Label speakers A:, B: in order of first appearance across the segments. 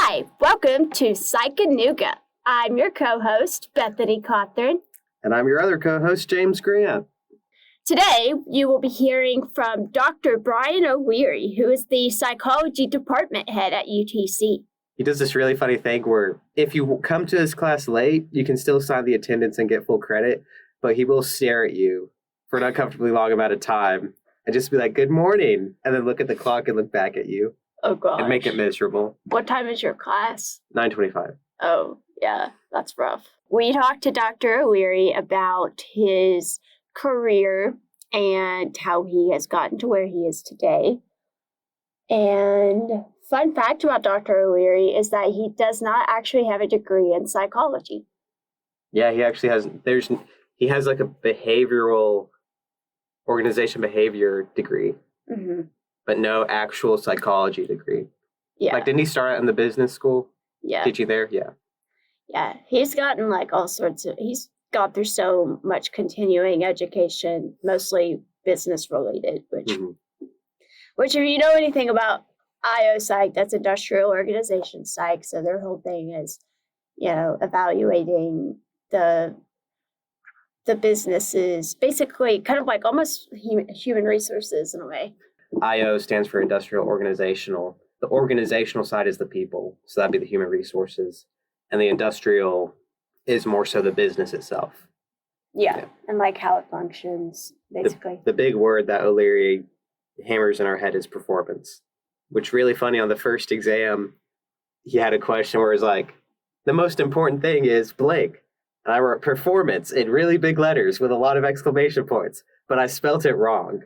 A: Hi, welcome to Psychanooga. I'm your co-host, Bethany Cawthorn.
B: And I'm your other co-host, James Grant.
A: Today, you will be hearing from Dr. Brian O'Leary, who is the psychology department head at UTC.
B: He does this really funny thing where if you come to his class late, you can still sign the attendance and get full credit, but he will stare at you for an uncomfortably long amount of time and just be like, good morning, and then look at the clock and look back at you.
A: Oh, gosh.
B: And make it miserable.
A: What time is your class?
B: 9:25.
A: Oh, yeah, that's rough. We talked to Dr. O'Leary about his career and how he has gotten to where he is today. And fun fact about Dr. O'Leary is that he does not actually have a degree in psychology.
B: Yeah, he actually has, he has like a behavioral organization behavior degree, but no actual psychology degree.
A: Yeah.
B: Like, didn't he start out in the business school?
A: Yeah.
B: Teaching there? Yeah.
A: Yeah, he's gotten like all sorts of, he's gone through so much continuing education, mostly business related, which if you know anything about IO Psych, that's industrial organization psych. So their whole thing is, you know, evaluating the businesses, basically kind of like almost human resources in a way.
B: IO stands for industrial organizational. The organizational side is the people. So that'd be the human resources. And the industrial is more so the business itself.
A: Yeah. And like how it functions, basically.
B: The big word that O'Leary hammers in our head is performance, which really funny. On the first exam, he had a question where it's like, the most important thing is blank. And I wrote performance in really big letters with a lot of exclamation points, but I spelt it wrong.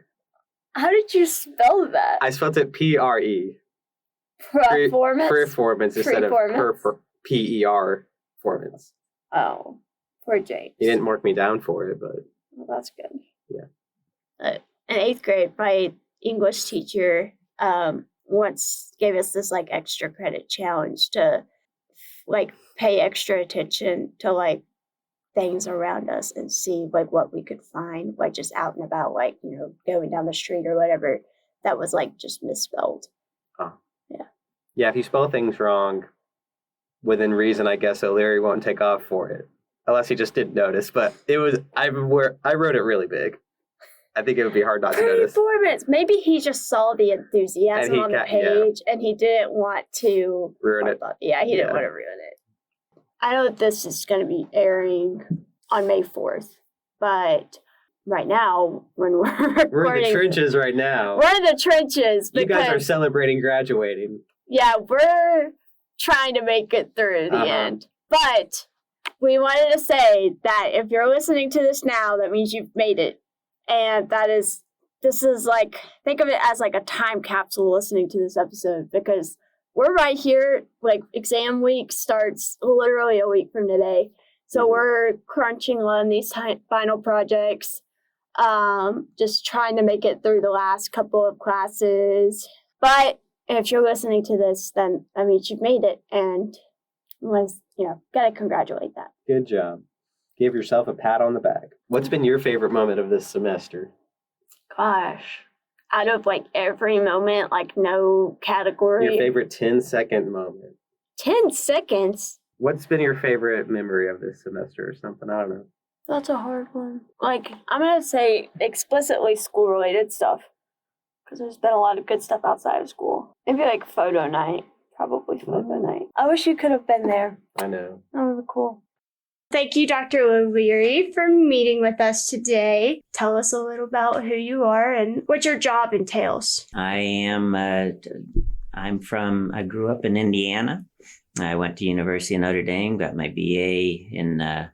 A: How did you spell that?
B: I spelt it P-R-E.
A: Performance?
B: Performance instead of P-E-R performance.
A: Oh, poor James.
B: He didn't mark me down for it, but...
A: Well, that's good.
B: Yeah.
A: In 8th grade, my English teacher once gave us this, like, extra credit challenge to, like, pay extra attention to, like, things around us and see, like, what we could find, like, just out and about, like, you know, going down the street or whatever that was, like, just misspelled.
B: Oh.
A: Yeah. Yeah,
B: if you spell things wrong... within reason, I guess O'Leary won't take off for it, unless he just didn't notice. But it was I wrote it really big. I think it would be hard not to notice.
A: Performance. Maybe he just saw the enthusiasm on the page, and he didn't want to
B: ruin it.
A: Yeah, he didn't want to ruin it. I know that this is going to be airing on May 4th, but right now, when we're recording,
B: we're in the trenches right now.
A: We're in the trenches.
B: You guys are celebrating graduating.
A: Yeah, we're trying to make it through the end. But we wanted to say that if you're listening to this now, that means you've made it. And this is like, think of it as like a time capsule listening to this episode, because we're right here, like exam week starts literally a week from today. So we're crunching on these final projects, just trying to make it through the last couple of classes. But if you're listening to this, then that means you've made it, and gotta congratulate that.
B: Good job. Give yourself a pat on the back. What's been your favorite moment of this semester?
A: Gosh, out of like every moment, like no category.
B: Your favorite 10-second moment.
A: 10 seconds?
B: What's been your favorite memory of this semester or something? I don't know.
A: That's a hard one. Like, I'm gonna say explicitly school-related stuff, because there's been a lot of good stuff outside of school. Maybe like photo night. Probably photo night. I wish you could have been there.
B: I know.
A: That would be cool. Thank you, Dr. O'Leary, for meeting with us today. Tell us a little about who you are and what your job entails.
C: I grew up in Indiana. I went to University of Notre Dame, got my BA in a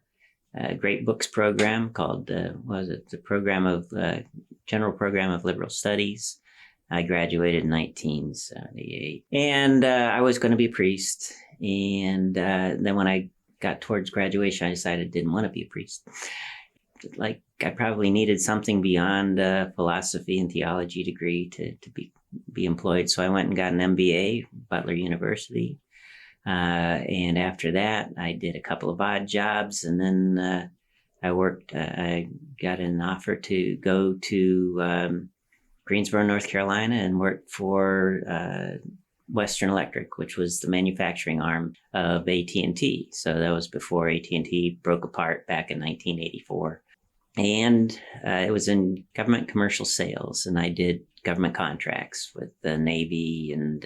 C: Great Books program called, the General Program of Liberal Studies. I graduated in 1978. And I was going to be a priest. And then when I got towards graduation, I decided I didn't want to be a priest. Like, I probably needed something beyond a philosophy and theology degree to be employed. So I went and got an MBA, Butler University. And after that, I did a couple of odd jobs. And then I got an offer to go to Greensboro, North Carolina, and work for Western Electric, which was the manufacturing arm of AT&T. So that was before AT&T broke apart back in 1984. And it was in government commercial sales, and I did government contracts with the Navy and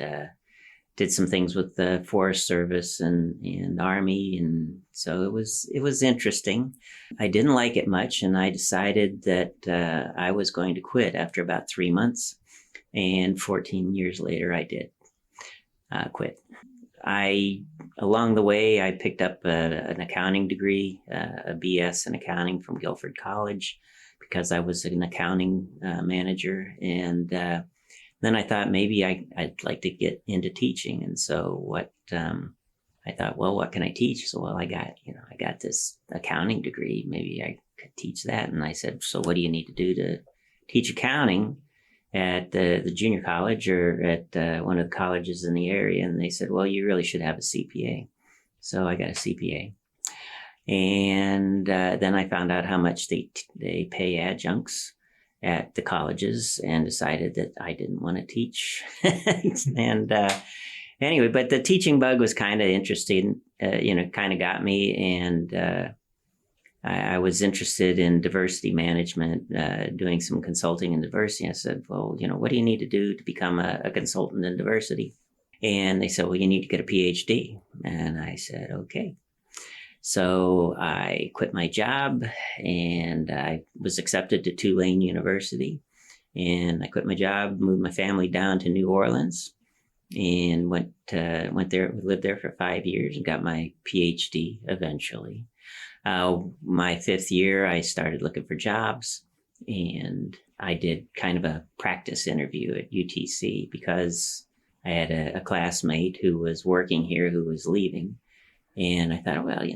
C: did some things with the Forest Service and Army, and so it was interesting. I didn't like it much, and I decided that I was going to quit after about 3 months, and 14 years later, I did quit. Along the way, I picked up an accounting degree, a BS in accounting from Guilford College, because I was an accounting manager. And then I thought maybe I'd like to get into teaching. And so I thought, well, what can I teach? So, well, I got this accounting degree. Maybe I could teach that. And I said, so what do you need to do to teach accounting at the junior college or at one of the colleges in the area? And they said, well, you really should have a CPA. So I got a CPA. And then I found out how much they pay adjuncts at the colleges and decided that I didn't want to teach. And anyway, but the teaching bug was kind of interesting, kind of got me. And I was interested in diversity management, doing some consulting in diversity. I said, well, what do you need to do to become a consultant in diversity? And they said, well, you need to get a PhD. And I said, okay. So I quit my job and I was accepted to Tulane University. And I quit my job, moved my family down to New Orleans, and went there, lived there for 5 years and got my PhD eventually. My 5th year, I started looking for jobs, and I did kind of a practice interview at UTC because I had a classmate who was working here who was leaving. And I thought, well,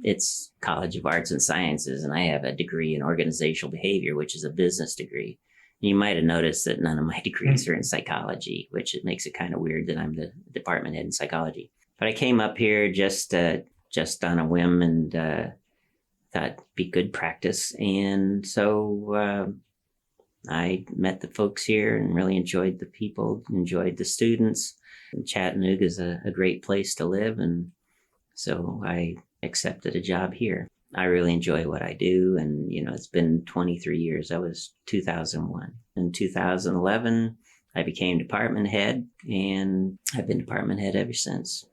C: it's College of Arts and Sciences, and I have a degree in organizational behavior, which is a business degree. You might have noticed that none of my degrees are in psychology, which it makes it kind of weird that I'm the department head in psychology. But I came up here just on a whim and thought it'd be good practice. And so I met the folks here and really enjoyed the people, enjoyed the students. And Chattanooga is a great place to live. And so I accepted a job here. I really enjoy what I do. And, it's been 23 years. That was 2001. In 2011, I became department head, and I've been department head ever since.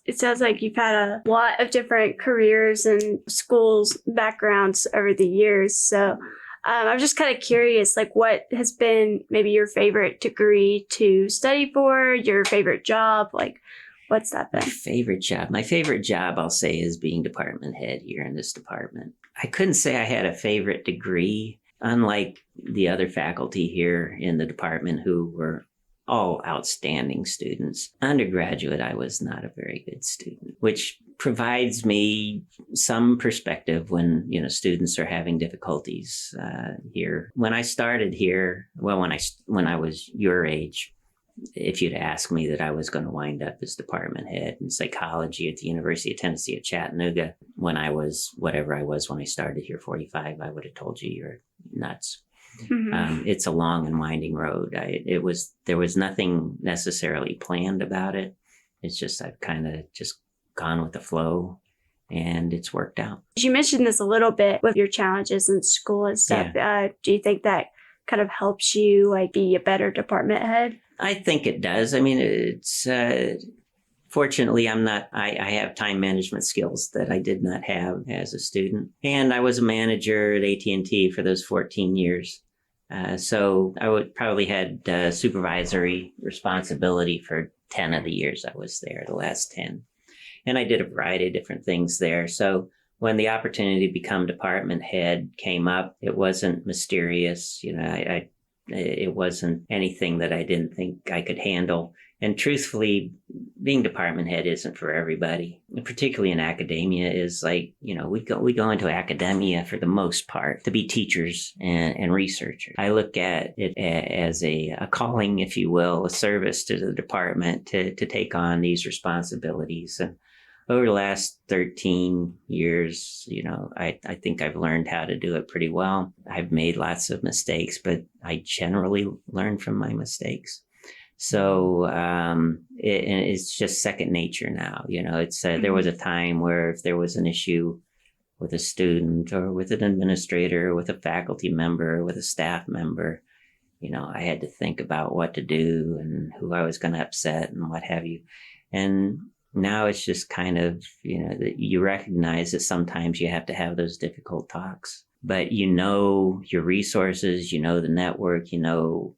A: It sounds like you've had a lot of different careers and schools backgrounds over the years. So I'm just kind of curious, what has been maybe your favorite degree to study for, your favorite job? What's that been?
C: My favorite job, I'll say, is being department head here in this department. I couldn't say I had a favorite degree, unlike the other faculty here in the department who were all outstanding students. Undergraduate, I was not a very good student, which provides me some perspective when, students are having difficulties here. When I started here, well, when I was your age, if you'd asked me that I was going to wind up as department head in psychology at the University of Tennessee at Chattanooga, when I was whatever I was when I started here, 45, I would have told you you're nuts. Mm-hmm. It's a long and winding road. There was nothing necessarily planned about it. It's just I've kind of just gone with the flow, and it's worked out.
A: You mentioned this a little bit with your challenges in school and stuff. Yeah. Do you think that kind of helps you be a better department head?
C: I think it does. I mean, it's fortunately I have time management skills that I did not have as a student, and I was a manager at AT&T for those 14 years. So I would probably had supervisory responsibility for 10 of the years I was there, the last 10. And I did a variety of different things there. So when the opportunity to become department head came up, it wasn't mysterious. It wasn't anything that I didn't think I could handle. And truthfully, being department head isn't for everybody. And particularly in academia is we go into academia for the most part to be teachers and researchers. I look at it as a calling, if you will, a service to the department to take on these responsibilities. And over the last 13 years, I think I've learned how to do it pretty well. I've made lots of mistakes, but I generally learn from my mistakes. So it's just second nature now. It's there was a time where if there was an issue with a student or with an administrator, with a faculty member, with a staff member, I had to think about what to do and who I was going to upset and what have you. And now it's just kind of, that you recognize that sometimes you have to have those difficult talks, but your resources, the network,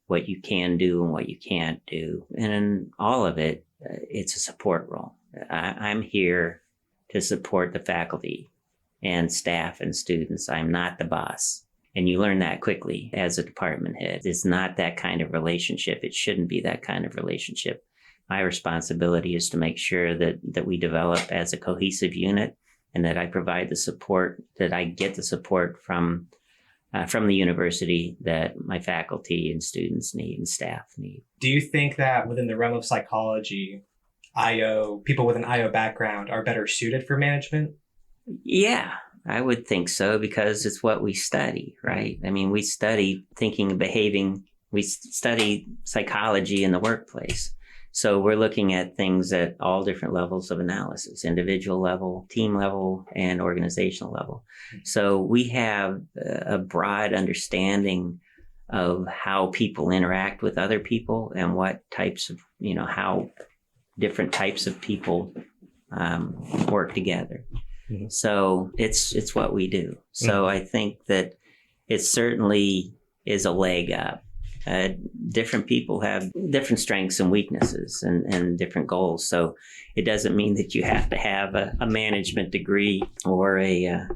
C: what you can do and what you can't do. And in all of it, it's a support role. I'm here to support the faculty and staff and students. I'm not the boss. And you learn that quickly as a department head. It's not that kind of relationship. It shouldn't be that kind of relationship. My responsibility is to make sure that we develop as a cohesive unit and that I provide the support, that I get the support from the university that my faculty and students need and staff need.
D: Do you think that within the realm of psychology, people with an IO background are better suited for management?
C: Yeah, I would think so, because it's what we study, right? I mean, we study thinking and behaving. We study psychology in the workplace. So we're looking at things at all different levels of analysis, individual level, team level, and organizational level. So we have a broad understanding of how people interact with other people and what types of, how different types of people work together. Mm-hmm. So it's what we do. So I think that it certainly is a leg up. Different people have different strengths and weaknesses and different goals. So it doesn't mean that you have to have a management degree or an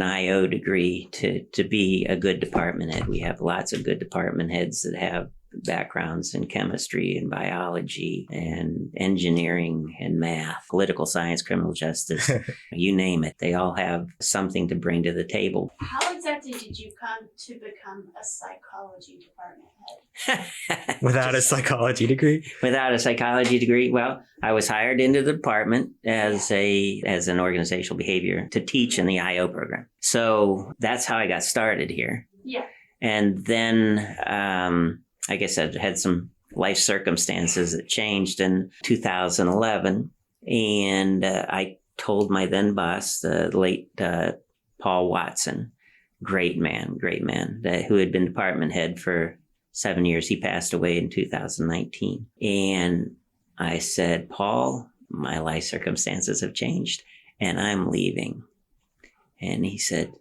C: IO degree to be a good department head. We have lots of good department heads that have backgrounds in chemistry and biology and engineering and math, political science, criminal justice, you name it. They all have something to bring to the table.
A: How exactly did you come to become a psychology department head?
D: Without a psychology degree?
C: Without a psychology degree. Well, I was hired into the department as an organizational behavior to teach in the IO program. So that's how I got started here.
A: Yeah.
C: And then, I guess I had some life circumstances that changed in 2011. And I told my then boss, the late Paul Watson, great man, who had been department head for 7 years. He passed away in 2019. And I said, Paul, my life circumstances have changed and I'm leaving. And he said,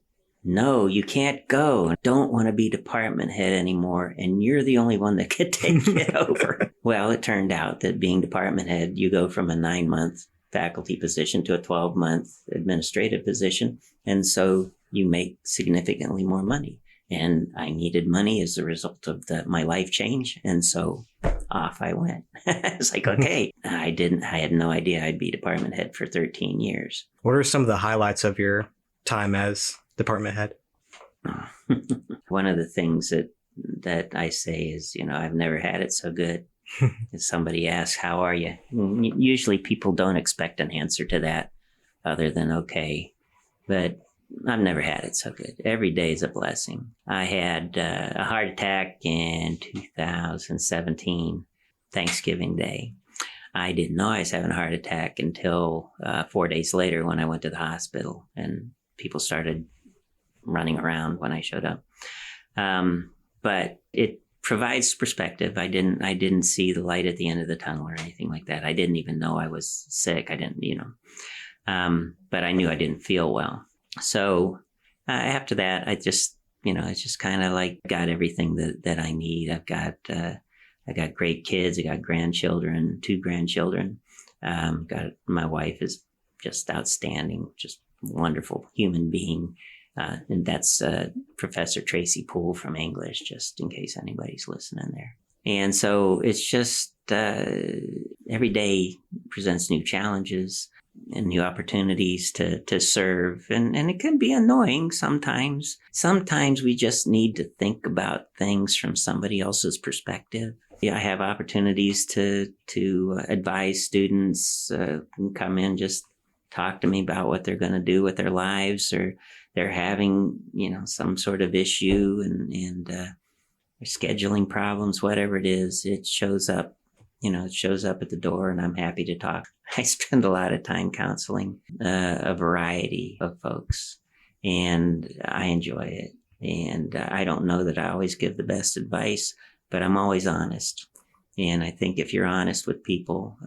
C: no, you can't go. I don't want to be department head anymore. And you're the only one that could take it over. Well, it turned out that being department head, you go from a 9-month faculty position to a 12-month administrative position. And so you make significantly more money. And I needed money as a result of my life change. And so off I went. It's like, okay, I had no idea I'd be department head for 13 years.
D: What are some of the highlights of your time as department head?
C: One of the things that I say is, I've never had it so good. If somebody asks, how are you? Usually people don't expect an answer to that other than okay. But I've never had it so good. Every day is a blessing. I had a heart attack in 2017, Thanksgiving Day. I didn't know I was having a heart attack until 4 days later when I went to the hospital and people started running around when I showed up. But it provides perspective. I didn't see the light at the end of the tunnel or anything like that. I didn't even know I was sick. I didn't, but I knew I didn't feel well. So after that, I just kind of like got everything that I need. I got great kids. I got grandchildren, 2 grandchildren. My wife is just outstanding, just wonderful human being. And that's Professor Tracy Poole from English, just in case anybody's listening there. And so it's just every day presents new challenges and new opportunities to serve. And it can be annoying sometimes. Sometimes we just need to think about things from somebody else's perspective. Yeah, I have opportunities to advise students who come in, just talk to me about what they're going to do with their lives, or they're having, some sort of issue, scheduling problems, whatever it is, it shows up. It shows up at the door, and I'm happy to talk. I spend a lot of time counseling a variety of folks, and I enjoy it. And I don't know that I always give the best advice, but I'm always honest. And I think if you're honest with people,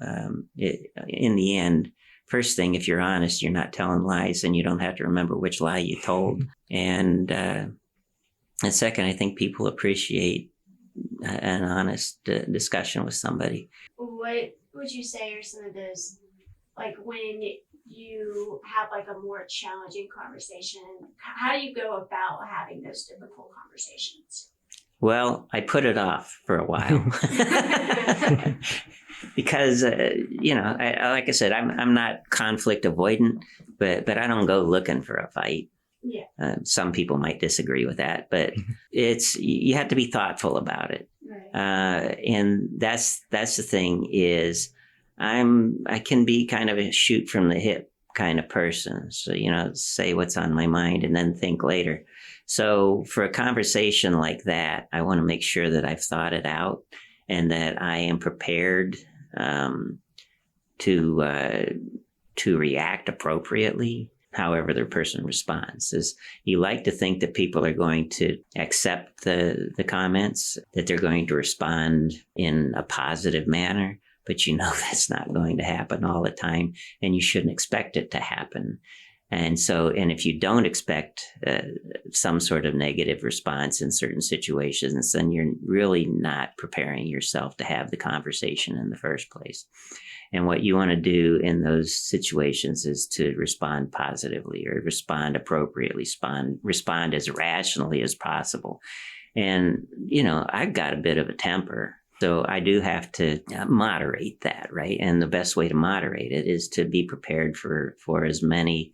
C: in the end, first thing, if you're honest, you're not telling lies, and you don't have to remember which lie you told. And second, I think people appreciate an honest discussion with somebody.
E: What would you say are some of those, like when you have like a more challenging conversation, how do you go about having those difficult conversations?
C: Well, I put it off for a while because, like I said, I'm not conflict avoidant, but I don't go looking for a fight.
E: Yeah.
C: Some people might disagree with that, but you have to be thoughtful about it.
E: Right.
C: And that's the thing is I can be kind of a shoot from the hip kind of person. So, say what's on my mind and then think later. So for a conversation like that, I want to make sure that I've thought it out and that I am prepared to react appropriately, however the person responds. Is you like to think that people are going to accept the comments, that they're going to respond in a positive manner, but that's not going to happen all the time, and you shouldn't expect it to happen. And if you don't expect some sort of negative response in certain situations, then you're really not preparing yourself to have the conversation in the first place. And what you want to do in those situations is to respond positively or respond appropriately, respond as rationally as possible. And, I've got a bit of a temper, so I do have to moderate that, right? And the best way to moderate it is to be prepared for as many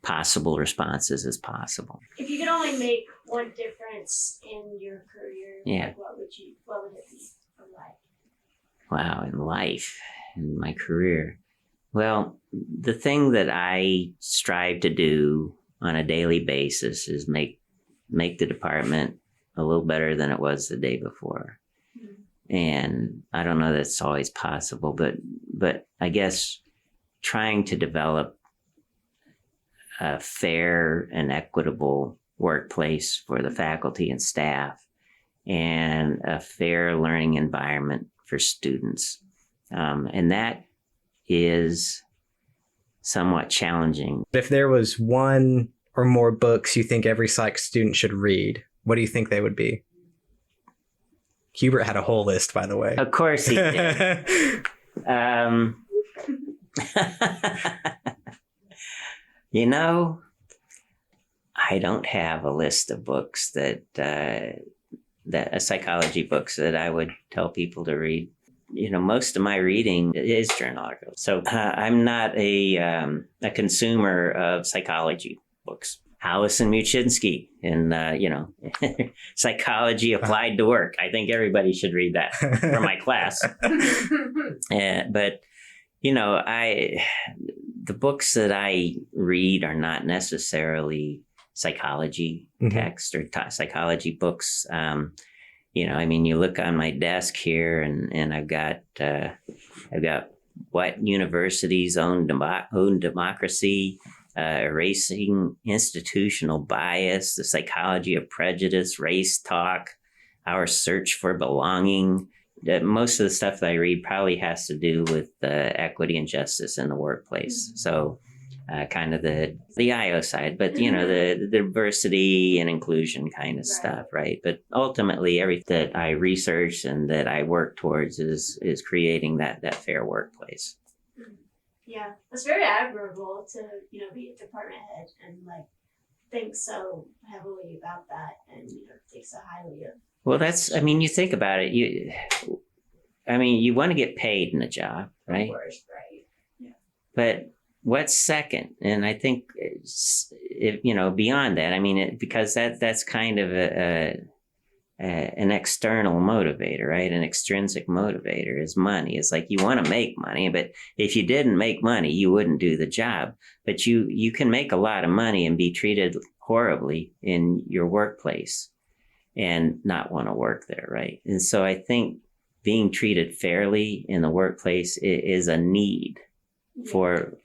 C: possible responses as possible.
E: If you could only make one difference in your career,
C: Yeah.
E: what would it be for life?
C: Wow, in life, in my career. Well, the thing that I strive to do on a daily basis is make the department a little better than it was the day before. Mm-hmm. And I don't know that it's always possible, but I guess trying to develop a fair and equitable workplace for the faculty and staff and a fair learning environment for students. And that is somewhat challenging.
D: If there was one or more books you think every psych student should read, what do you think they would be? Hubert had a whole list, by the way.
C: Of course he did. I don't have a list of books that psychology books that I would tell people to read. Most of my reading is journal articles. So I'm not a consumer of psychology books. Allison Muchinsky and, Psychology Applied to Work. I think everybody should read that for my class. But the books that I read are not necessarily psychology text or psychology books. You look on my desk here and I've got What Universities Own Democracy, Erasing Institutional Bias, The Psychology of Prejudice, Race Talk, Our Search for Belonging. Most of the stuff that I read probably has to do with equity and justice in the workplace. So kind of the IO side, but the diversity and inclusion kind of stuff, right? But ultimately, everything that I research and that I work towards is creating that fair workplace.
E: Yeah, it's very admirable to be a department head and think so heavily about that and think so highly of.
C: Well, you think about it. You want to get paid in a job, right?
E: Of course, right. Yeah.
C: But what's second? And I think, beyond that, because that's kind of an external motivator, right? An extrinsic motivator is money. It's like you want to make money, but if you didn't make money, you wouldn't do the job. But you can make a lot of money and be treated horribly in your workplace. and not want to work there, right? And so I think being treated fairly in the workplace is a need for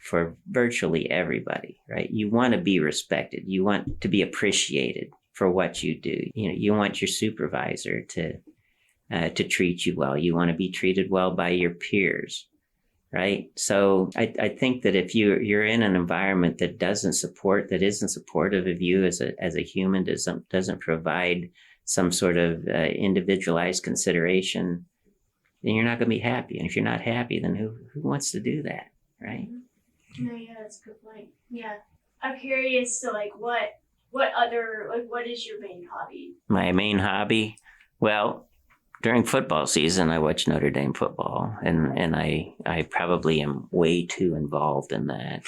C: virtually everybody, right? You want to be respected. You want to be appreciated for what you do. You want your supervisor to treat you well. You want to be treated well by your peers, right? So I think that if you're in an environment that isn't supportive of you as a human, doesn't provide some sort of individualized consideration, then you're not going to be happy. And if you're not happy, then who wants to do that, right?
E: No, yeah, that's a good point. Yeah, I'm curious to what is your main hobby?
C: My main hobby, well, during football season, I watch Notre Dame football, and I probably am way too involved in that.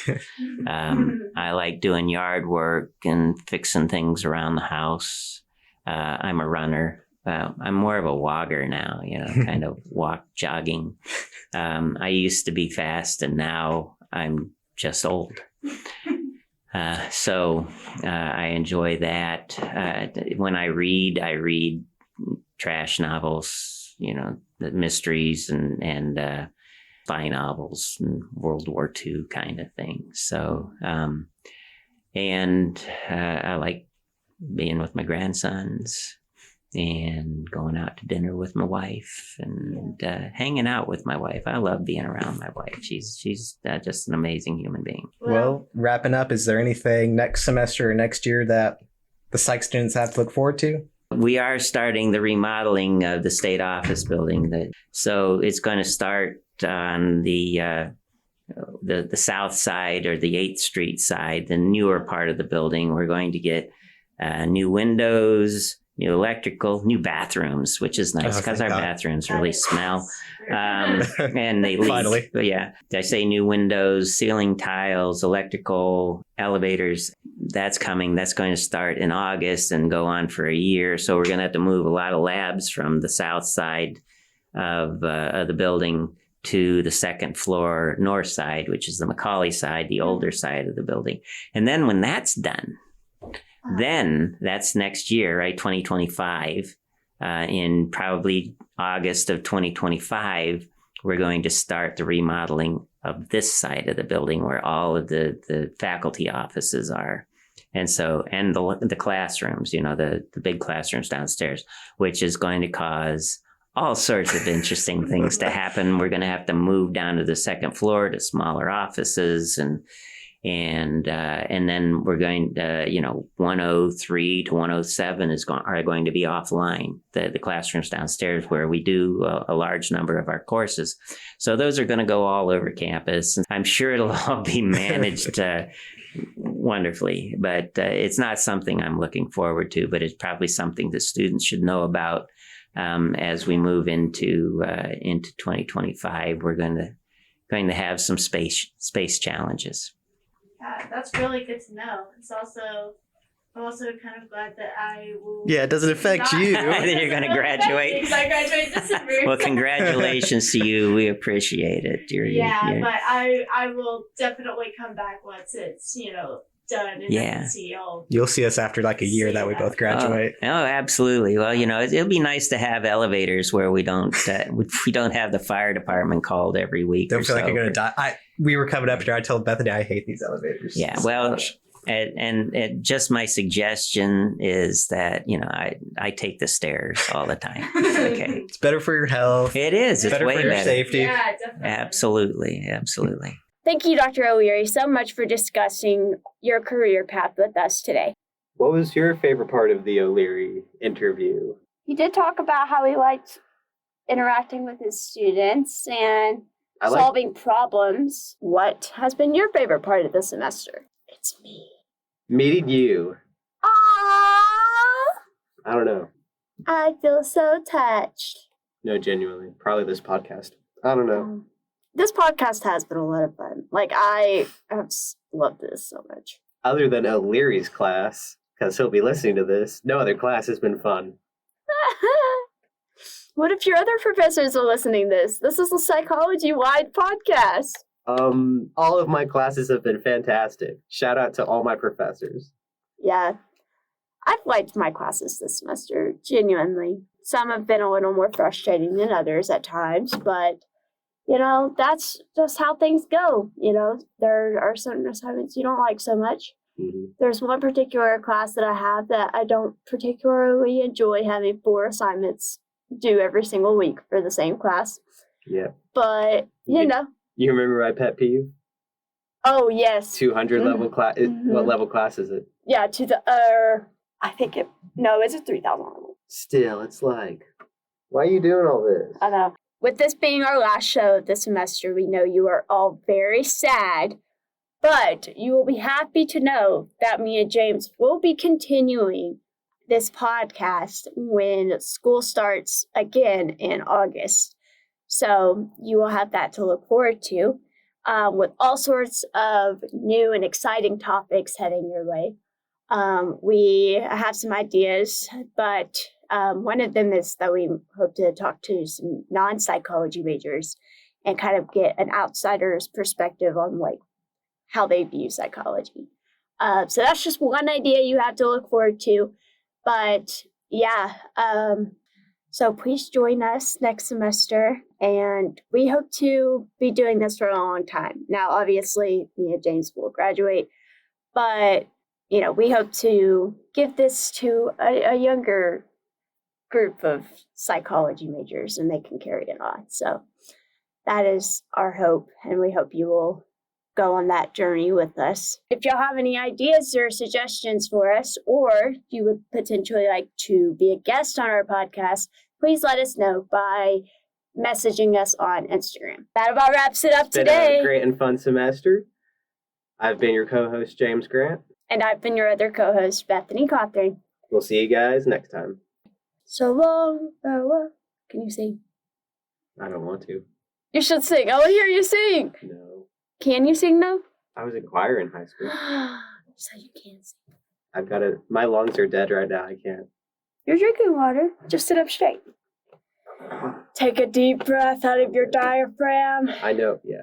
C: I like doing yard work and fixing things around the house. I'm a runner. I'm more of a walker now, kind of jogging. I used to be fast, and now I'm just old. So I enjoy that. When I read trash novels, the mysteries and spy novels and World War II kind of things. So, and I like being with my grandsons and going out to dinner with my wife and hanging out with my wife. I love being around my wife. She's just an amazing human being.
D: Well, wrapping up, is there anything next semester or next year that the psych students have to look forward to?
C: We are starting the remodeling of the state office building. So it's going to start on the south side, or the 8th Street side, the newer part of the building. We're going to get new windows, new electrical, new bathrooms, which is nice because our bathrooms really smell. And they leak.
D: Finally.
C: But yeah, I say new windows, ceiling tiles, electrical, elevators. That's coming. That's going to start in August and go on for a year. So we're going to have to move a lot of labs from the south side of the building to the second floor north side, which is the Macaulay side, the older side of the building. And then when that's done, then that's next year, right? 2025. In probably August of 2025, we're going to start the remodeling of this side of the building where all of the faculty offices are. And so, and the classrooms, the big classrooms downstairs, which is going to cause all sorts of interesting things to happen. We're going to have to move down to the second floor to smaller offices, and then we're going to, 103 to 107 are going to be offline, the classrooms downstairs where we do a large number of our courses. So those are going to go all over campus. And I'm sure it'll all be managed wonderfully, but it's not something I'm looking forward to, but it's probably something that students should know about as we move into 2025. We're going to have some space challenges.
E: Yeah, that's really good to know. I'm also kind of glad that I will.
D: Yeah, it doesn't affect you.
C: You're going to graduate.
E: Because I graduate December.
C: Well, congratulations to you. We appreciate it.
E: But I will definitely come back once it's done, and I can see all.
D: You'll see us after like a year that we both graduate.
C: Oh, absolutely. Well, it'll be nice to have elevators where we don't have the fire department called every week.
D: Don't feel like you're gonna die. We were coming up here. I told Bethany I hate these elevators.
C: Yeah. Well, and just my suggestion is that I take the stairs all the time. Okay.
D: It's better for your health.
C: It is. It's
D: better
C: way
D: for your
C: better.
D: safety.
E: Yeah, definitely.
C: Absolutely.
A: Thank you, Dr. O'Leary, so much for discussing your career path with us today.
B: What was your favorite part of the O'Leary interview?
A: He did talk about how he liked interacting with his students and solving problems. What has been your favorite part of the semester? It's me.
B: Meeting you.
A: Aww!
B: I don't know.
A: I feel so touched.
B: No, genuinely. Probably this podcast. I don't know.
A: This podcast has been a lot of fun. I have loved this so much.
B: Other than O'Leary's class, because he'll be listening to this, no other class has been fun.
A: What if your other professors are listening to this? This is a psychology-wide podcast.
B: All of my classes have been fantastic. Shout out to all my professors.
A: Yeah. I've liked my classes this semester, genuinely. Some have been a little more frustrating than others at times, but, that's just how things go. There are certain assignments you don't like so much.
B: Mm-hmm.
A: There's one particular class that I have that I don't particularly enjoy having 4 assignments due every single week for the same class.
B: Yeah.
A: But,
B: You remember my pet peeve?
A: Oh, yes.
B: 200 level class.
A: Mhm.
B: What level class is it?
A: Yeah, it's a 3,000 level.
B: Still, it's like, why are you doing all this?
A: I know. With this being our last show of the semester, we know you are all very sad, but you will be happy to know that me and James will be continuing this podcast when school starts again in August. So you will have that to look forward to, with all sorts of new and exciting topics heading your way. We have some ideas, but one of them is that we hope to talk to some non-psychology majors and kind of get an outsider's perspective on how they view psychology. So that's just one idea you have to look forward to. But yeah, so please join us next semester, and we hope to be doing this for a long time. Now, obviously, me and James will graduate, but we hope to give this to a younger group of psychology majors, and they can carry it on. So that is our hope, and we hope you will go on that journey with us. If y'all have any ideas or suggestions for us, or you would potentially like to be a guest on our podcast, please let us know by messaging us on Instagram. That about wraps it up
B: It's been
A: today.
B: a great and fun semester. I've been your co-host, James Grant.
A: And I've been your other co-host, Bethany Cawthorn.
B: We'll see you guys next time.
A: So long, farewell. Can you sing?
B: I don't want to.
A: You should sing. I want to hear you sing.
B: No.
A: Can you sing though?
B: I was in choir in high school.
A: So you can sing.
B: My lungs are dead right now. I can't.
A: You're drinking water. Just sit up straight. Take a deep breath out of your diaphragm.
B: I know, yeah.